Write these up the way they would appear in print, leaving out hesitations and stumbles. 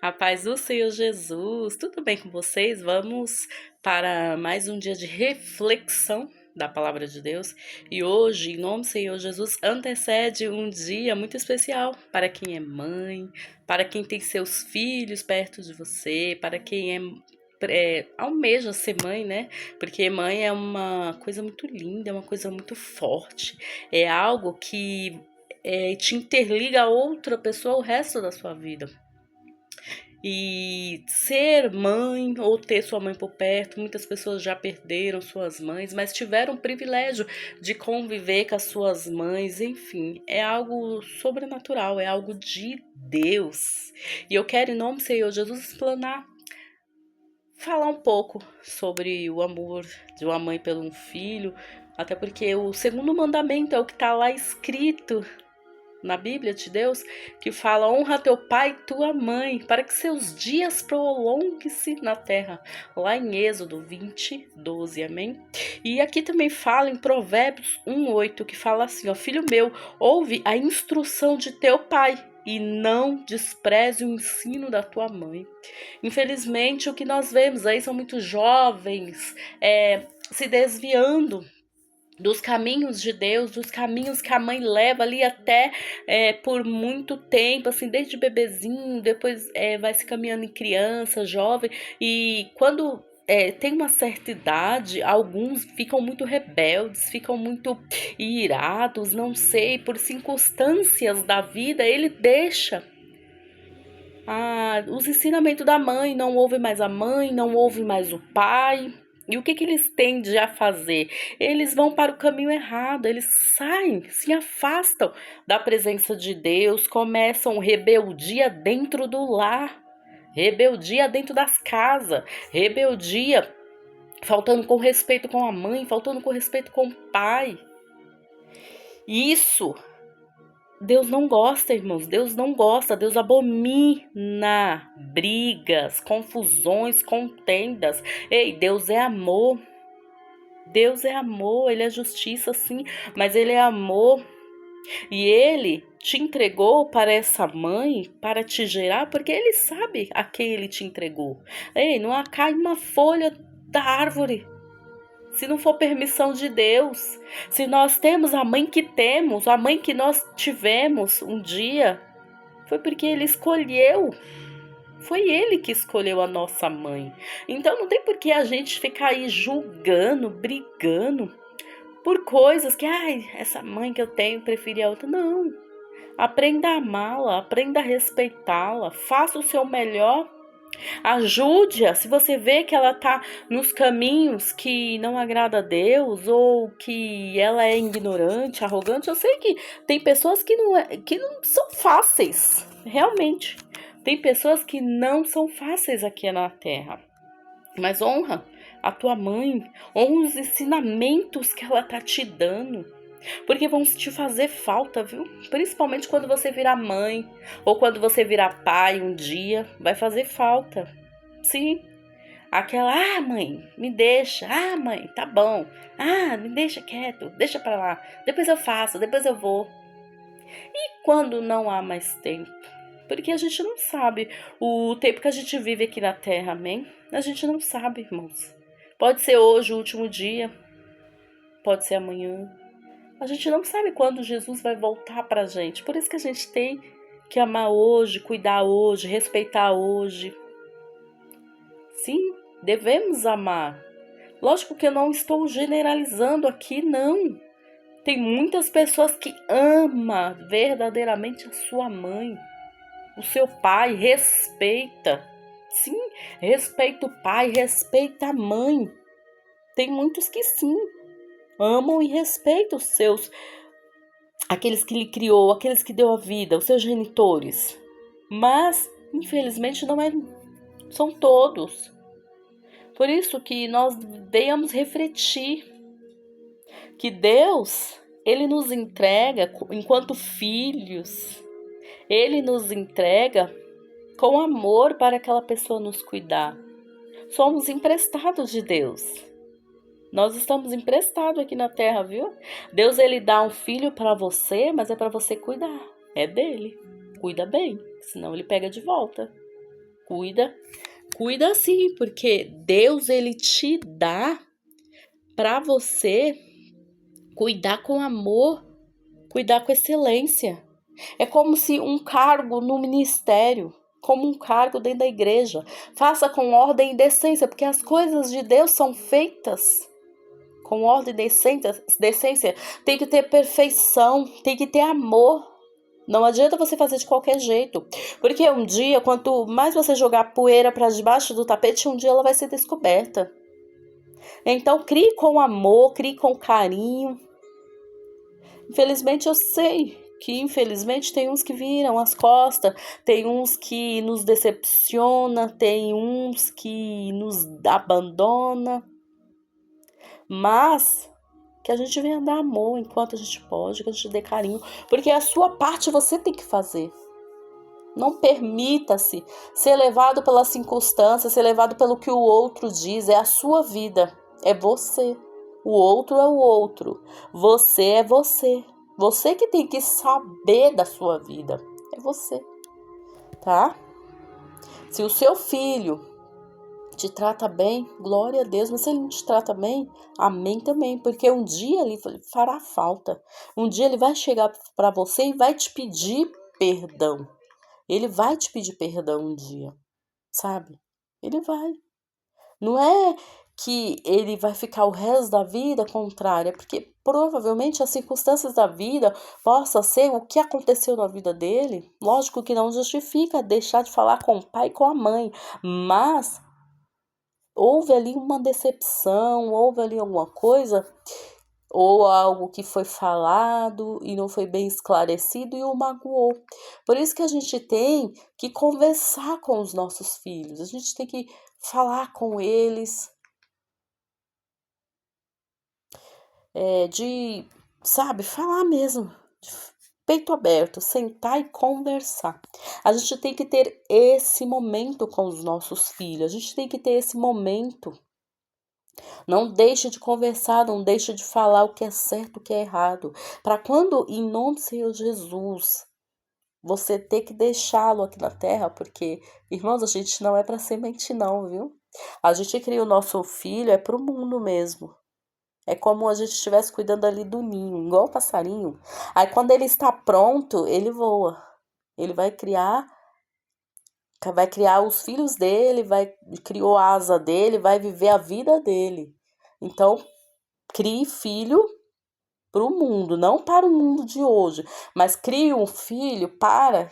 A paz do Senhor Jesus, tudo bem com vocês? Vamos para mais um dia de reflexão da palavra de Deus. E hoje, em nome do Senhor Jesus, antecede um dia muito especial para quem é mãe, para quem tem seus filhos perto de você, para quem almeja ser mãe, né? Porque mãe é uma coisa muito linda, é uma coisa muito forte, é algo que te interliga a outra pessoa o resto da sua vida. E ser mãe ou ter sua mãe por perto, muitas pessoas já perderam suas mães, mas tiveram o privilégio de conviver com as suas mães, enfim, é algo sobrenatural, é algo de Deus. E eu quero, em nome do Senhor Jesus, explanar, falar um pouco sobre o amor de uma mãe pelo um filho, até porque o segundo mandamento é o que está lá escrito na Bíblia de Deus, que fala: honra teu pai e tua mãe, para que seus dias prolonguem-se na terra. Lá em Êxodo 20:12, amém? E aqui também fala em Provérbios 1:8, que fala assim: ó, filho meu, ouve a instrução de teu pai e não despreze o ensino da tua mãe. Infelizmente, o que nós vemos aí são muitos jovens se desviando dos caminhos de Deus, dos caminhos que a mãe leva ali até por muito tempo, assim, desde bebezinho, depois vai se caminhando em criança, jovem, e quando tem uma certa idade, alguns ficam muito rebeldes, ficam muito irados, não sei, por circunstâncias da vida, ele deixa os ensinamentos da mãe, não ouve mais a mãe, não ouve mais o pai. E o que eles tendem a fazer? Eles vão para o caminho errado, eles saem, se afastam da presença de Deus, começam rebeldia dentro do lar, rebeldia dentro das casas, rebeldia faltando com respeito com a mãe, faltando com respeito com o pai. Isso Deus não gosta, irmãos. Deus não gosta. Deus abomina brigas, confusões, contendas. Ei, Deus é amor. Deus é amor. Ele é justiça, sim, mas Ele é amor. E Ele te entregou para essa mãe, para te gerar, porque Ele sabe a quem Ele te entregou. Ei, não cai uma folha da árvore se não for permissão de Deus. Se nós temos a mãe que temos, a mãe que nós tivemos um dia, foi porque Ele escolheu. Foi Ele que escolheu a nossa mãe. Então não tem por que a gente ficar aí julgando, brigando por coisas que, essa mãe que eu tenho preferia a outra. Não. Aprenda a amá-la, aprenda a respeitá-la, faça o seu melhor. Ajude-a se você vê que ela está nos caminhos que não agrada a Deus ou que ela é ignorante, arrogante. Eu sei que tem pessoas que não são fáceis, realmente. Tem pessoas que não são fáceis aqui na Terra. Mas honra a tua mãe, honra os ensinamentos que ela está te dando. Porque vão te fazer falta, viu? Principalmente quando você virar mãe ou quando você virar pai um dia, vai fazer falta. Sim, aquela, mãe, me deixa. Mãe, tá bom. Me deixa quieto, deixa pra lá. Depois eu faço, depois eu vou. E quando não há mais tempo? Porque a gente não sabe o tempo que a gente vive aqui na Terra, amém? A gente não sabe, irmãos. Pode ser hoje o último dia, pode ser amanhã. A gente não sabe quando Jesus vai voltar pra gente. Por isso que a gente tem que amar hoje, cuidar hoje, respeitar hoje. Sim, devemos amar. Lógico que eu não estou generalizando aqui, não. Tem muitas pessoas que amam verdadeiramente a sua mãe, o seu pai, respeita. Sim, respeita o pai, respeita a mãe. Tem muitos que sim, amam e respeitam os seus, aqueles que lhe criou, aqueles que deu a vida, os seus genitores. Mas, infelizmente, não são todos. Por isso que nós devemos refletir que Deus, Ele nos entrega enquanto filhos. Ele nos entrega com amor para aquela pessoa nos cuidar. Somos emprestados de Deus. Nós estamos emprestados aqui na terra, viu? Deus, Ele dá um filho para você, mas é para você cuidar. É dele. Cuida bem, senão Ele pega de volta. Cuida, cuida sim, porque Deus ele te dá para você cuidar com amor, cuidar com excelência. É como se um cargo no ministério, como um cargo dentro da igreja. Faça com ordem e decência, porque as coisas de Deus são feitas com ordem e decência. Tem que ter perfeição, tem que ter amor. Não adianta você fazer de qualquer jeito. Porque um dia, quanto mais você jogar poeira para debaixo do tapete, um dia ela vai ser descoberta. Então, crie com amor, crie com carinho. Infelizmente, eu sei que infelizmente tem uns que viram as costas, tem uns que nos decepciona, tem uns que nos abandona, mas que a gente venha dar amor enquanto a gente pode, que a gente dê carinho, porque a sua parte você tem que fazer. Não permita-se ser levado pelas circunstâncias, ser levado pelo que o outro diz. É a sua vida, é você. O outro é o outro, você é você. Você que tem que saber da sua vida, é você, tá? Se o seu filho te trata bem, glória a Deus, mas se ele não te trata bem, amém também, porque um dia ele fará falta. Um dia ele vai chegar para você e vai te pedir perdão. Ele vai te pedir perdão um dia, sabe? Ele vai. Não é que ele vai ficar o resto da vida contrária, porque provavelmente as circunstâncias da vida possa ser o que aconteceu na vida dele. Lógico que não justifica deixar de falar com o pai e com a mãe, mas houve ali uma decepção, houve ali alguma coisa, ou algo que foi falado e não foi bem esclarecido e o magoou. Por isso que a gente tem que conversar com os nossos filhos, a gente tem que falar com eles, sabe, falar mesmo, de peito aberto, sentar e conversar. A gente tem que ter esse momento com os nossos filhos, a gente tem que ter esse momento. Não deixe de conversar, não deixe de falar o que é certo, o que é errado. Para quando, em nome do Senhor Jesus, você ter que deixá-lo aqui na terra, porque, irmãos, a gente não é para semente não, viu? A gente cria o nosso filho, é pro mundo mesmo. É como a gente estivesse cuidando ali do ninho, igual o passarinho. Aí quando ele está pronto, ele voa. Ele vai criar os filhos dele, criou a asa dele, vai viver a vida dele. Então, crie filho para o mundo, não para o mundo de hoje, mas crie um filho para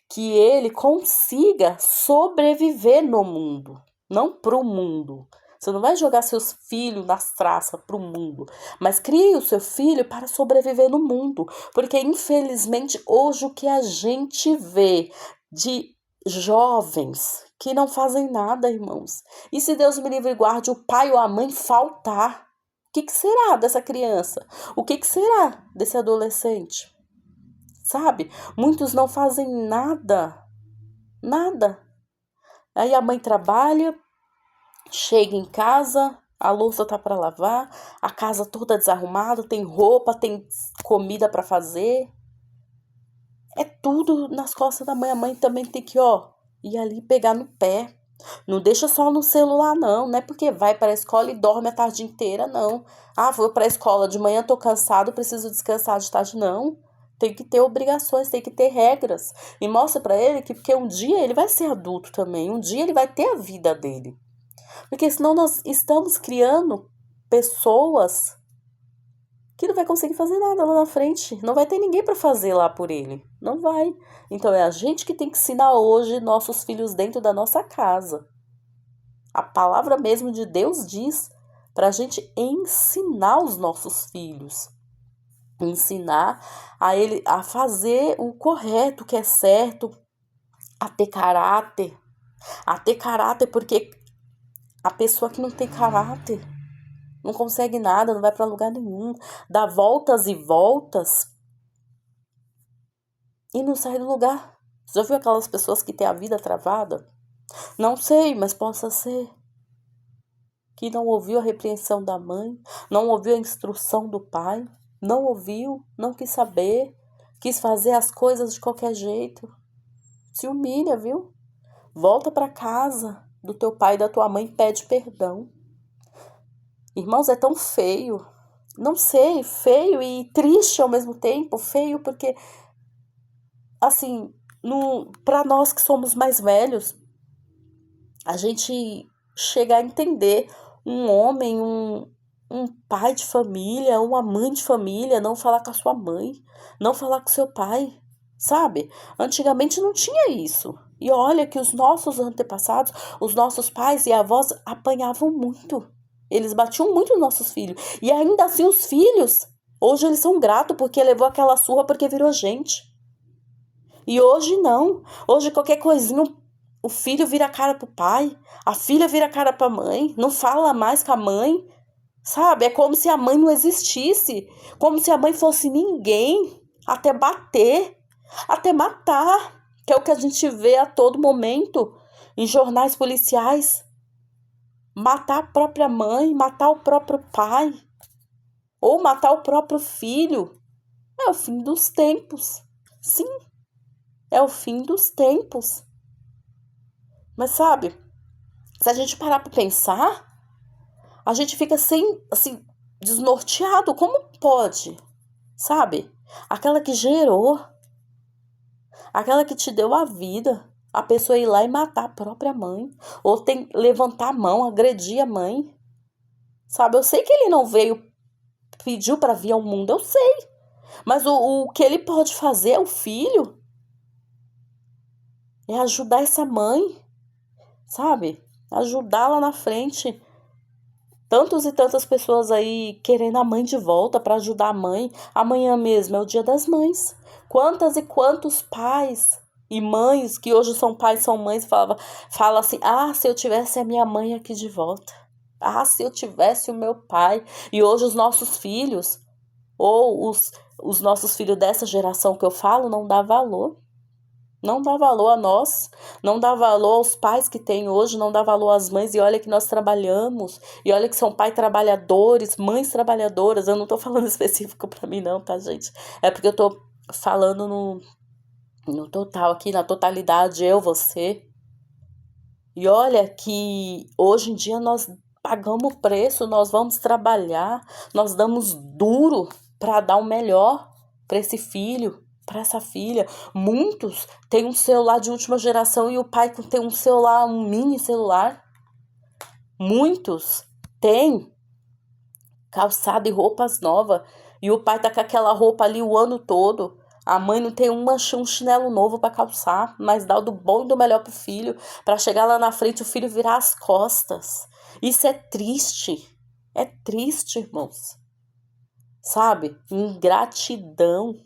que ele consiga sobreviver no mundo, não para o mundo. Você não vai jogar seus filhos nas traças para o mundo, mas crie o seu filho para sobreviver no mundo, porque infelizmente hoje o que a gente vê de jovens que não fazem nada, irmãos. E se Deus me livre e guarde o pai ou a mãe faltar, o que será dessa criança? O que será desse adolescente? Sabe? Muitos não fazem nada. Nada. Aí a mãe trabalha, chega em casa, a louça tá para lavar, a casa toda desarrumada, tem roupa, tem comida para fazer. É tudo nas costas da mãe. A mãe também tem que, ir ali pegar no pé. Não deixa só no celular, não é porque vai para a escola e dorme a tarde inteira, não. Ah, vou para a escola de manhã, tô cansado, preciso descansar de tarde, não. Tem que ter obrigações, tem que ter regras. E mostra para ele que porque um dia ele vai ser adulto também, um dia ele vai ter a vida dele. Porque senão nós estamos criando pessoas que não vai conseguir fazer nada lá na frente. Não vai ter ninguém para fazer lá por ele. Não vai. Então é a gente que tem que ensinar hoje nossos filhos dentro da nossa casa. A palavra mesmo de Deus diz para a gente ensinar os nossos filhos. Ensinar a ele a fazer o correto, o que é certo, a ter caráter. A ter caráter, porque a pessoa que não tem caráter não consegue nada, não vai para lugar nenhum, dá voltas e voltas e não sai do lugar. Você já viu aquelas pessoas que têm a vida travada? Não sei, mas possa ser que não ouviu a repreensão da mãe, não ouviu a instrução do pai, não ouviu, não quis saber, quis fazer as coisas de qualquer jeito. Se humilha, viu? Volta para casa do teu pai e da tua mãe e pede perdão. Irmãos, é tão feio. Não sei, feio e triste ao mesmo tempo. Feio porque, assim, para nós que somos mais velhos, a gente chega a entender um homem, um pai de família, uma mãe de família, não falar com a sua mãe, não falar com seu pai, sabe? Antigamente não tinha isso. E olha que os nossos antepassados, os nossos pais e avós apanhavam muito. Eles batiam muito nos nossos filhos. E ainda assim os filhos, hoje eles são gratos porque levou aquela surra porque virou gente. E hoje não. Hoje qualquer coisinha o filho vira a cara pro pai, a filha vira a cara pra mãe, não fala mais com a mãe, sabe? É como se a mãe não existisse, como se a mãe fosse ninguém, até bater, até matar, que é o que a gente vê a todo momento em jornais policiais. Matar a própria mãe, matar o próprio pai, ou matar o próprio filho. É o fim dos tempos. Sim, é o fim dos tempos. Mas sabe, se a gente parar pra pensar, a gente fica assim, desnorteado. Como pode? Sabe? Aquela que gerou, aquela que te deu a vida, a pessoa ir lá e matar a própria mãe. Ou tem levantar a mão, agredir a mãe. Sabe? Eu sei que ele não veio, pediu pra vir ao mundo, eu sei. Mas o que ele pode fazer ao filho é ajudar essa mãe, sabe? Ajudar lá na frente. Tantos e tantas pessoas aí querendo a mãe de volta para ajudar a mãe. Amanhã mesmo é o Dia das Mães. Quantas e quantos pais e mães que hoje são pais, são mães, fala assim: "Ah, se eu tivesse a minha mãe aqui de volta. Ah, se eu tivesse o meu pai". E hoje os nossos filhos ou os nossos filhos dessa geração que eu falo não dá valor. Não dá valor a nós, não dá valor aos pais que tem hoje, não dá valor às mães. E olha que nós trabalhamos, e olha que são pais trabalhadores, mães trabalhadoras. Eu não tô falando específico pra mim não, tá, gente? É porque eu tô falando no total aqui, na totalidade, eu, você. E olha que hoje em dia nós pagamos o preço, nós vamos trabalhar, nós damos duro para dar o melhor para esse filho, para essa filha. Muitos têm um celular de última geração e o pai tem um celular, um mini celular. Muitos têm calçado e roupas novas e o pai tá com aquela roupa ali o ano todo. A mãe não tem um chinelo novo para calçar, mas dá o do bom e do melhor pro filho, para chegar lá na frente o filho virar as costas. Isso é triste. É triste, irmãos. Sabe? Ingratidão.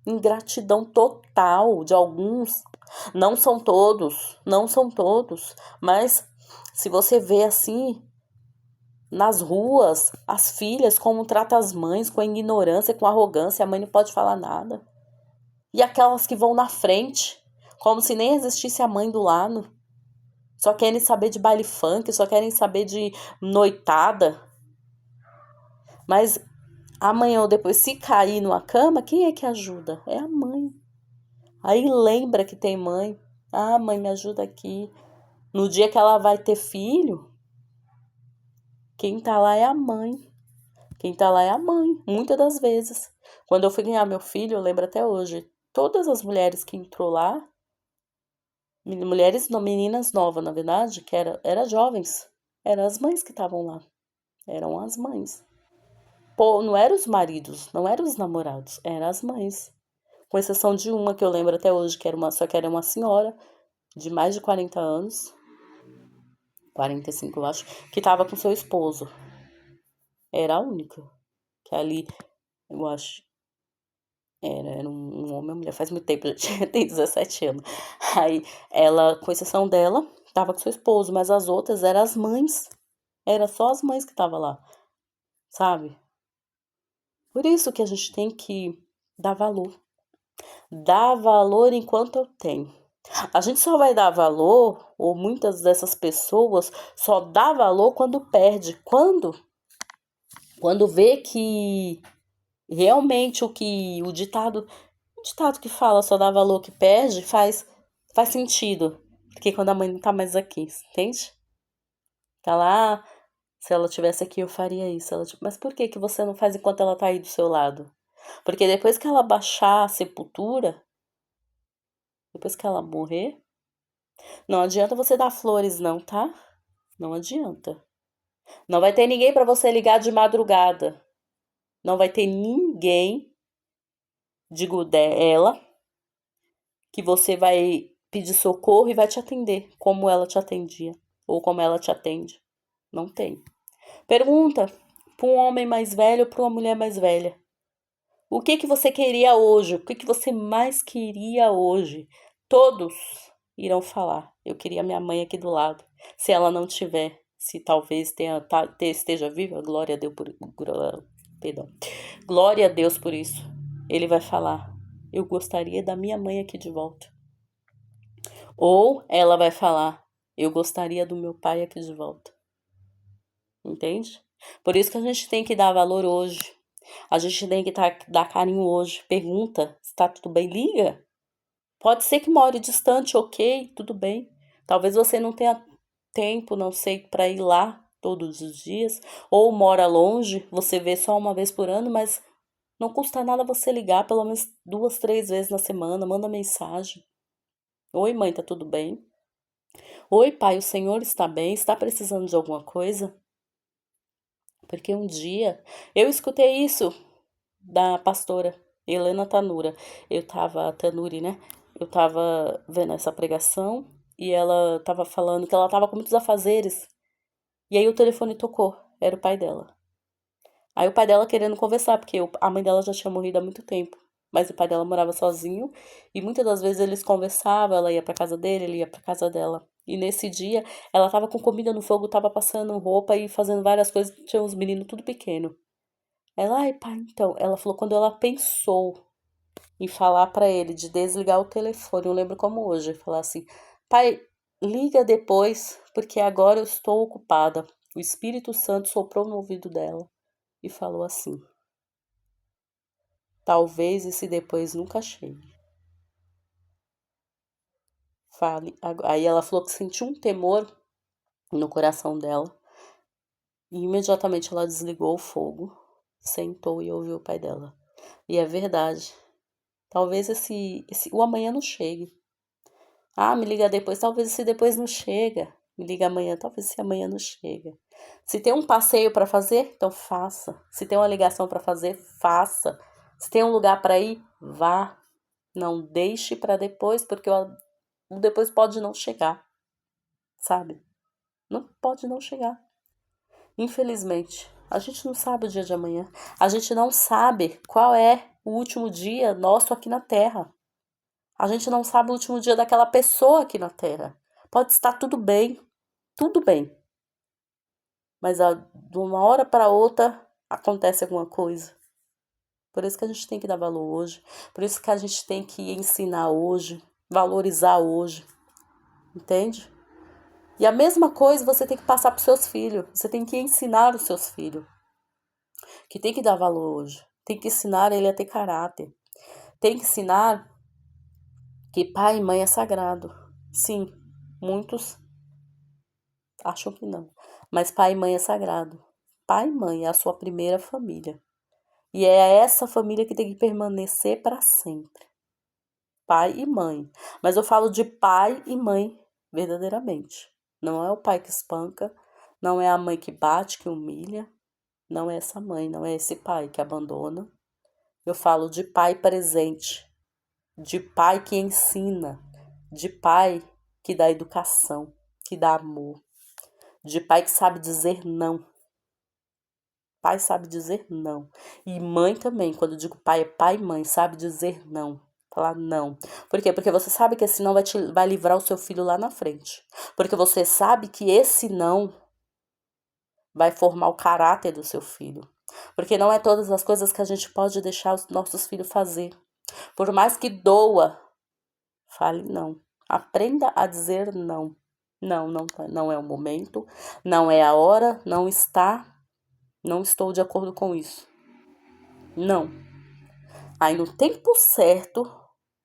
Ingratidão total de alguns. Não são todos, não são todos, mas se você vê assim nas ruas, as filhas como tratam as mães, com ignorância, com arrogância, a mãe não pode falar nada. E aquelas que vão na frente, como se nem existisse a mãe do lado. Só querem saber de baile funk, só querem saber de noitada. Mas amanhã ou depois, se cair numa cama, quem é que ajuda? É a mãe. Aí lembra que tem mãe. Ah, mãe, me ajuda aqui. No dia que ela vai ter filho, quem tá lá é a mãe. Quem tá lá é a mãe, muitas das vezes. Quando eu fui ganhar meu filho, eu lembro até hoje, todas as mulheres que entrou lá, mulheres, não, meninas novas, na verdade, que era jovens, eram as mães que estavam lá. Eram as mães. Pô, não eram os maridos, não eram os namorados, eram as mães. Com exceção de uma que eu lembro até hoje, só que era uma senhora de mais de 40 anos, 45 eu acho, que estava com seu esposo. Era a única. Que ali, eu acho, era um homem e uma mulher, faz muito tempo, já tem 17 anos. Aí, ela, com exceção dela, tava com seu esposo, mas as outras eram as mães. Era só as mães que estavam lá, sabe? Por isso que a gente tem que dar valor. Dar valor enquanto eu tenho. A gente só vai dar valor, ou muitas dessas pessoas só dá valor quando perde. Quando? Quando vê que realmente o ditado que fala só dá valor que perde faz sentido. Porque quando a mãe não tá mais aqui, entende? Tá lá, se ela tivesse aqui eu faria isso. Mas por que que você não faz enquanto ela tá aí do seu lado? Porque depois que ela baixar a sepultura, depois que ela morrer, não adianta você dar flores não, tá? Não adianta. Não vai ter ninguém pra você ligar de madrugada. Não vai ter ninguém, digo dela, que você vai pedir socorro e vai te atender como ela te atendia ou como ela te atende. Não tem. Pergunta para um homem mais velho ou para uma mulher mais velha. O que que você queria hoje? O que que você mais queria hoje? Todos irão falar. Eu queria minha mãe aqui do lado. Se ela não tiver, se talvez esteja viva, glória a Deus perdão. Glória a Deus por isso. Ele vai falar: eu gostaria da minha mãe aqui de volta. Ou ela vai falar: eu gostaria do meu pai aqui de volta. Entende? Por isso que a gente tem que dar valor hoje. A gente tem que dar carinho hoje. Pergunta se tá tudo bem. Liga. Pode ser que more distante, ok, tudo bem. Talvez você não tenha tempo, não sei, para ir lá todos os dias. Ou mora longe, você vê só uma vez por ano, mas não custa nada você ligar pelo menos 2, 3 vezes na semana. Manda mensagem. Oi, mãe, tá tudo bem? Oi, pai, o senhor está bem? Está precisando de alguma coisa? Porque um dia eu escutei isso da pastora Helena Tanura. Tanuri, né? Eu tava vendo essa pregação e ela tava falando que ela tava com muitos afazeres. E aí o telefone tocou, era o pai dela. Aí o pai dela querendo conversar, porque a mãe dela já tinha morrido há muito tempo. Mas o pai dela morava sozinho e muitas das vezes eles conversavam, ela ia pra casa dele, ele ia pra casa dela. E nesse dia, ela tava com comida no fogo, tava passando roupa e fazendo várias coisas, tinha uns meninos tudo pequeno. Ela, ai, pai, então, ela falou quando ela pensou em falar pra ele de desligar o telefone, eu lembro como hoje, falar assim: "Pai, liga depois, porque agora eu estou ocupada". O Espírito Santo soprou no ouvido dela e falou assim: "Talvez esse depois nunca chegue". Fale. Aí ela falou que sentiu um temor no coração dela e imediatamente ela desligou o fogo, sentou e ouviu o pai dela. E é verdade. Talvez o amanhã não chegue. Ah, me liga depois. Talvez esse depois não chega. Me liga amanhã. Talvez esse amanhã não chega. Se tem um passeio para fazer, então faça. Se tem uma ligação para fazer, faça. Se tem um lugar para ir, vá. Não deixe para depois, porque o depois pode não chegar, sabe? Não pode não chegar. Infelizmente, a gente não sabe o dia de amanhã. A gente não sabe qual é o último dia nosso aqui na Terra. A gente não sabe o último dia daquela pessoa aqui na Terra. Pode estar tudo bem. Mas de uma hora para outra acontece alguma coisa. Por isso que a gente tem que dar valor hoje. Por isso que a gente tem que ensinar hoje, valorizar hoje. Entende? E a mesma coisa você tem que passar para os seus filhos. Você tem que ensinar os seus filhos. Que tem que dar valor hoje. Tem que ensinar ele a ter caráter. Tem que ensinar que pai e mãe é sagrado. Sim, muitos acham que não. Mas pai e mãe é sagrado. Pai e mãe é a sua primeira família. E é essa família que tem que permanecer para sempre. Pai e mãe. Mas eu falo de pai e mãe verdadeiramente. Não é o pai que espanca, não é a mãe que bate, que humilha, não é essa mãe, não é esse pai que abandona. Eu falo de pai presente, de pai que ensina, de pai que dá educação, que dá amor, de pai que sabe dizer não. Pai sabe dizer não. E mãe também, quando eu digo pai, é pai e mãe, sabe dizer não. Falar não. Por quê? Porque você sabe que esse não vai livrar o seu filho lá na frente. Porque você sabe que esse não vai formar o caráter do seu filho. Porque não é todas as coisas que a gente pode deixar os nossos filhos fazer. Por mais que doa, fale não. Aprenda a dizer não. Não, não é o momento, não é a hora, não estou de acordo com isso. Não. Aí no tempo certo,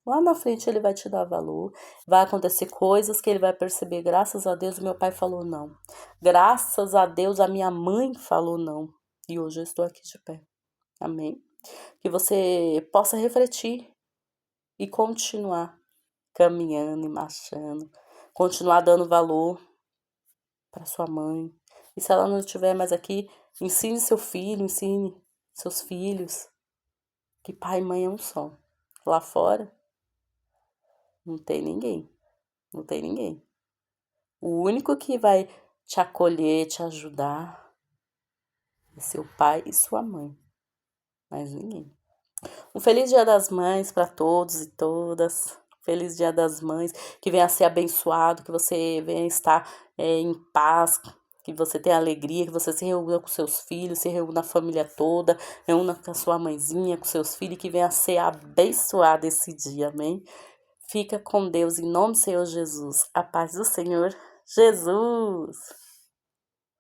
Lá na frente ele vai te dar valor, vai acontecer coisas que ele vai perceber, graças a Deus meu pai falou não. Graças a Deus a minha mãe falou não. E hoje eu estou aqui de pé. Amém? Que você possa refletir e continuar caminhando e marchando, continuar dando valor para sua mãe. E se ela não estiver mais aqui, ensine seu filho, ensine seus filhos que pai e mãe é um só. Lá fora não tem ninguém, não tem ninguém. O único que vai te acolher, te ajudar é seu pai e sua mãe, mais ninguém. Um feliz Dia das Mães para todos e todas. Feliz Dia das Mães, que venha a ser abençoado, que você venha estar em paz, que você tenha alegria, que você se reúna com seus filhos, se reúna a família toda, reúna com a sua mãezinha, com seus filhos, que venha a ser abençoado esse dia, amém? Fica com Deus, em nome do Senhor Jesus. A paz do Senhor Jesus.